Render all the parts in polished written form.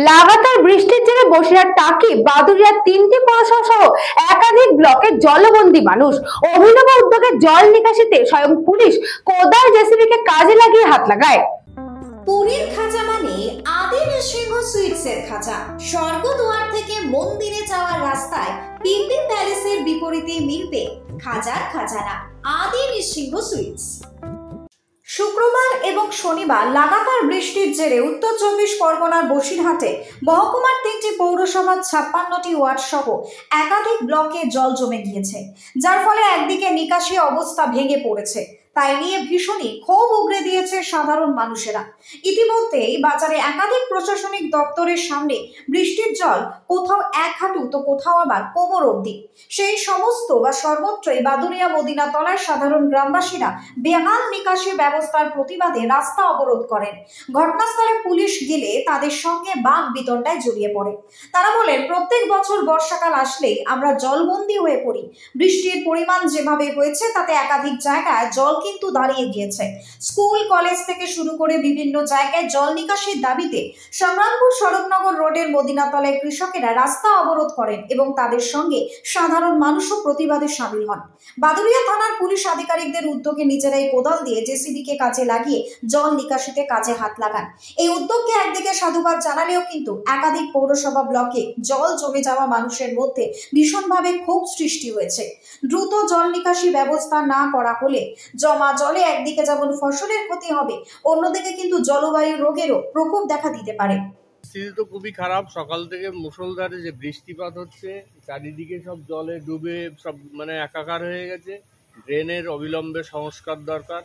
লাগাতার বৃষ্টির জেরে বসিরহাট, টাকি, বাদুড়িয়া তিনটি পৌরসভা সহ একাধিক ব্লকে জলবন্দী মানুষ। অভিনব উদ্যোগে জল নিকাশিতে স্বয়ং পুলিশ কোদাল জেসিবিকে কাজে লাগিয়ে হাত লাগায়। পুরীর খাঁচা মানে আদি নৃসিংহ সুইটসের খাঁচা। স্বর্গদুয়ার থেকে মন্দিরে যাওয়ার রাস্তায় পিপি প্যালেসের বিপরীতে মিলবে খাজার খাজানা আদি নৃসিংহ সুইটস। শুক্রবার এবং শনিবার লাগাতার বৃষ্টির জেরে উত্তর 24 পরগনার বসিরহাটে মহকুমার 3টি পৌরসভার 56টি ওয়ার্ড সহ একাধিক ব্লকে জল জমে গিয়েছে, যার ফলে একদিকে নিকাশি অবস্থা ভেঙে পড়েছে। তাই নিয়ে ভীষণই ক্ষোভ উগরে দিয়েছে সাধারণ মানুষেরা। ইতিমধ্যেই বাজারে একাধিক প্রশাসনিক দপ্তরের সামনে বৃষ্টির জল কোথাও এক হাঁটু তো কোথাও আবার কোমর অবধি। সেই সমস্ত বা সর্বত্রই বাদুড়িয়া মদিনাতলার সাধারণ গ্রামবাসীরা বেহাল নিকাশি ব্যবস্থার প্রতিবাদে রাস্তা অবরোধ করেন। ঘটনাস্থলে পুলিশ গেলে তাদের সঙ্গে বাক বিতণ্ডায় জড়িয়ে পড়ে। তারা বলেন, প্রত্যেক বছর বর্ষাকাল আসলেই আমরা জলবন্দী হয়ে পড়ি। বৃষ্টির পরিমাণ যেভাবে হয়েছে তাতে একাধিক জায়গায় জল কিন্তু দাঁড়িয়ে গিয়েছে। স্কুল কলেজ থেকে শুরু করে বিভিন্ন জায়গায় জল নিকাশির দাবিতে সংগ্রামপুর সড়কনগর রোডের মদিনাতলায় কৃষকেরা রাস্তা অবরোধ করেন এবং তাদের সঙ্গে সাধারণ মানুষও প্রতিবাদে সামিল হন। বাদুড়িয়া থানার পুলিশ আধিকারিকদের উদ্যোগে নিজেরাই কোদাল দিয়ে জেসিবিকে কাজে লাগিয়ে জল নিকাশিতে কাজে হাত লাগান। এই উদ্যোগকে একদিকে সাধুবাদ জানালেও কিন্তু একাধিক পৌরসভা ব্লকে জল জমে যাওয়া মানুষের মধ্যে ভীষণভাবে ক্ষোভ সৃষ্টি হয়েছে। দ্রুত জল নিকাশি ব্যবস্থা না করা হলে জমা জলে একদিকে যেমন ফসলের ক্ষতি হবে, অন্যদিকে কিন্তু জলবায়ু রোগেরও প্রকোপ দেখা দিতে পারে। পরিস্থিতি তো খুবই খারাপ। সকাল থেকে মুষলধারে যে বৃষ্টিপাত হচ্ছে, চারিদিকে সব জলে ডুবে সব একাকার হয়ে গেছে। ড্রেনের অবিলম্বে সংস্কার দরকার।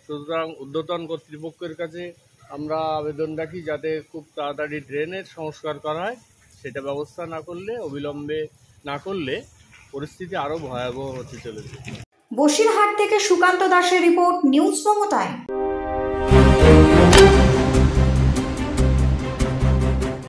সুতরাং ঊর্ধ্বতন কর্তৃপক্ষের কাছে আমরা আবেদন রাখি যাতে খুব তাড়াতাড়ি ড্রেনের সংস্কার করা হয়। সেটা ব্যবস্থা অবিলম্বে না করলে পরিস্থিতি আরো ভয়াবহ হতে চলেছে। বসিরহাট থেকে সুকান্ত দাসের রিপোর্ট, নিউজ বঙ্গ টাইম।